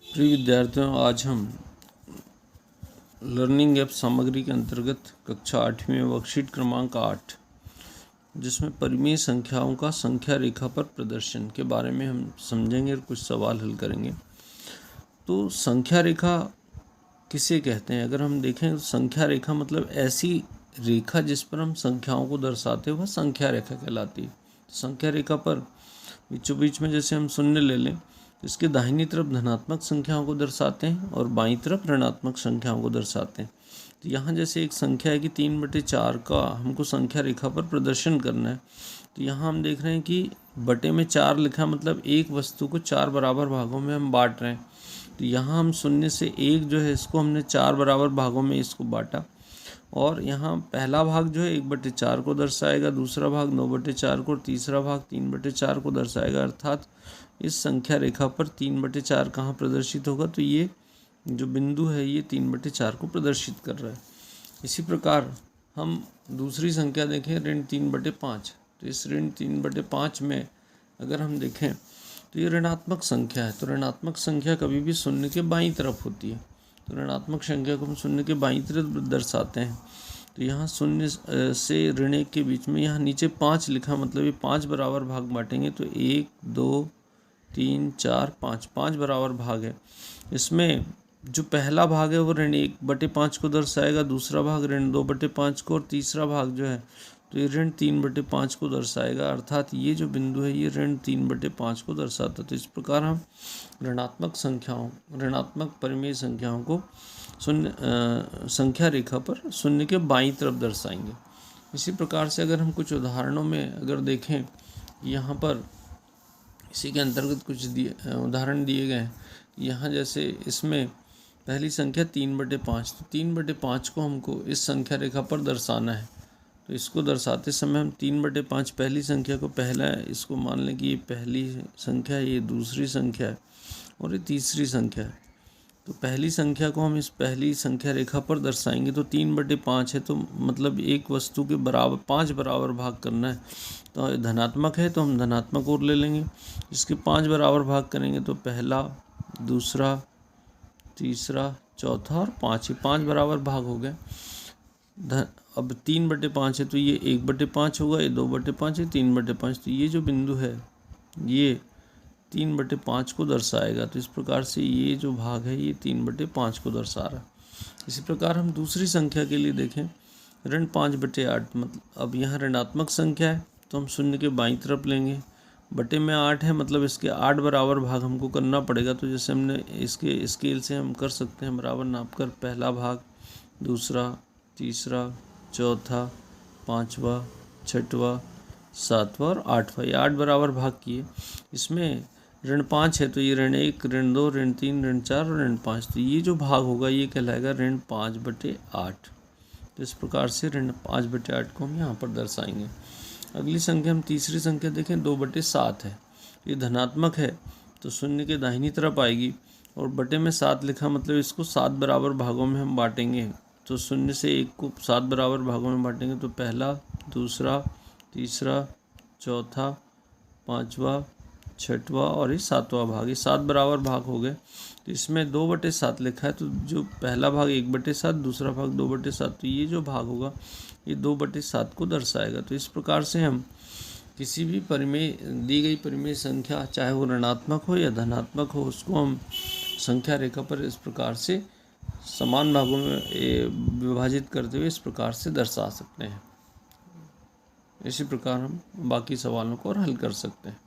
प्रिय विद्यार्थियों, आज हम लर्निंग ऐप सामग्री के अंतर्गत कक्षा 8वीं में वर्कशीट क्रमांक 8, जिसमें परिमेय संख्याओं का संख्या रेखा पर प्रदर्शन के बारे में हम समझेंगे और कुछ सवाल हल करेंगे। तो संख्या रेखा किसे कहते हैं? अगर हम देखें तो संख्या रेखा मतलब ऐसी रेखा जिस पर हम संख्याओं को दर्शाते हैं, वह संख्या रेखा कहलाती है। संख्या रेखा पर बीचों बीच में जैसे हम शून्य ले लें, इसके दाहिनी तरफ धनात्मक संख्याओं को दर्शाते हैं और बाईं तरफ ऋणात्मक संख्याओं को दर्शाते हैं। तो यहाँ जैसे एक संख्या है कि 3/4 का हमको संख्या रेखा पर प्रदर्शन करना है। तो यहाँ हम देख रहे हैं कि बटे में 4 लिखा, मतलब एक वस्तु को 4 बराबर भागों में हम बांट रहे हैं। तो यहाँ हम शून्य से 1 जो है इसको हमने 4 बराबर भागों में इसको बांटा, और यहाँ पहला भाग जो है 1/4 को दर्शाएगा, दूसरा भाग 9/4 को, और तीसरा भाग 3/4 को दर्शाएगा। अर्थात इस संख्या रेखा पर 3/4 कहाँ प्रदर्शित होगा? तो ये जो बिंदु है ये 3/4 को प्रदर्शित कर रहा है। इसी प्रकार हम दूसरी संख्या देखें, ऋण 3/5। तो इस ऋण 3/5 में अगर हम देखें तो ये ऋणात्मक संख्या है। तो ऋणात्मक संख्या कभी भी शून्य के बाईं तरफ होती है। तो ऋणात्मक संख्या को हम शून्य के बाईं तरफ दर्शाते हैं। तो यहाँ शून्य से ऋण 1 के बीच में यहाँ नीचे 5 लिखा, मतलब ये 5 बराबर भाग बांटेंगे। तो 1, 2, 3, 4, 5 बराबर भाग है। इसमें जो पहला भाग है वो ऋण 1/5 को दर्शाएगा, दूसरा भाग ऋण 2/5 को, और तीसरा भाग जो है तो ये ऋण 3/5 को दर्शाएगा। अर्थात ये जो बिंदु है ये ऋण 3/5 को दर्शाता है। तो इस प्रकार हम ऋणात्मक परिमेय संख्याओं को शून्य संख्या रेखा पर शून्य के बाईं तरफ दर्शाएंगे। इसी प्रकार से अगर हम कुछ उदाहरणों में अगर देखें, यहाँ पर इसी के अंतर्गत कुछ उदाहरण दिए गए हैं। यहाँ जैसे इसमें पहली संख्या 3/5, तो 3/5 को हमको इस संख्या रेखा पर दर्शाना है। तो इसको दर्शाते समय हम 3/5 पहली संख्या को पहला है, इसको मान लें कि ये पहली संख्या है, ये दूसरी संख्या है और ये तीसरी संख्या है। तो पहली संख्या को हम इस पहली संख्या रेखा पर दर्शाएंगे। तो 3/5 है, तो मतलब एक वस्तु के बराबर 5 बराबर भाग करना है। तो धनात्मक है तो हम धनात्मक ओर ले लेंगे। इसके 5 बराबर भाग करेंगे तो पहला, दूसरा, तीसरा, चौथा और 5 बराबर भाग हो गए। अब 3/5 है तो ये 1/5 होगा, ये 2/5 है, 3/5। तो ये जो बिंदु है ये 3/5 को दर्शाएगा। तो इस प्रकार से ये जो भाग है ये 3/5 को दर्शा रहा है। इसी प्रकार हम दूसरी संख्या के लिए देखें, ऋण 5/8। मतलब अब यहाँ ऋणात्मक संख्या है तो हम शून्य के बाईं तरफ लेंगे। बटे में 8 है, मतलब इसके 8 बराबर भाग हमको करना पड़ेगा। तो जैसे हमने इसके स्केल से हम कर सकते हैं, बराबर नाप कर पहला भाग, दूसरा, तीसरा, चौथा, 5वां, 6वां, 7वां और 8वां, ये 8 बराबर भाग किए। इसमें ऋण 5 है तो ये ऋण 1, ऋण 2, ऋण 3, ऋण 4 और ऋण 5। तो ये जो भाग होगा ये कहलाएगा ऋण 5/8। तो इस प्रकार से ऋण 5/8 को हम यहाँ पर दर्शाएंगे। अगली संख्या हम तीसरी संख्या देखें, 2/7 है। ये धनात्मक है तो शून्य के दाहिनी तरफ आएगी, और बटे में 7 लिखा, मतलब इसको 7 बराबर भागों में हम बांटेंगे। तो शून्य से 1 को 7 बराबर भागों में बांटेंगे। तो पहला, दूसरा, तीसरा, चौथा, 5वां, 6वां और ये 7वां भाग, ये 7 बराबर भाग हो गए। तो इसमें 2/7 लिखा है, तो जो पहला भाग 1/7, दूसरा भाग 2/7। तो ये जो भाग होगा ये 2/7 को दर्शाएगा। तो इस प्रकार से हम किसी भी दी गई परिमेय संख्या, चाहे वो ऋणात्मक हो या धनात्मक हो, उसको हम संख्या रेखा पर इस प्रकार से समान भागों में विभाजित करते हुए इस प्रकार से दर्शा सकते हैं। इसी प्रकार हम बाकी सवालों को और हल कर सकते हैं।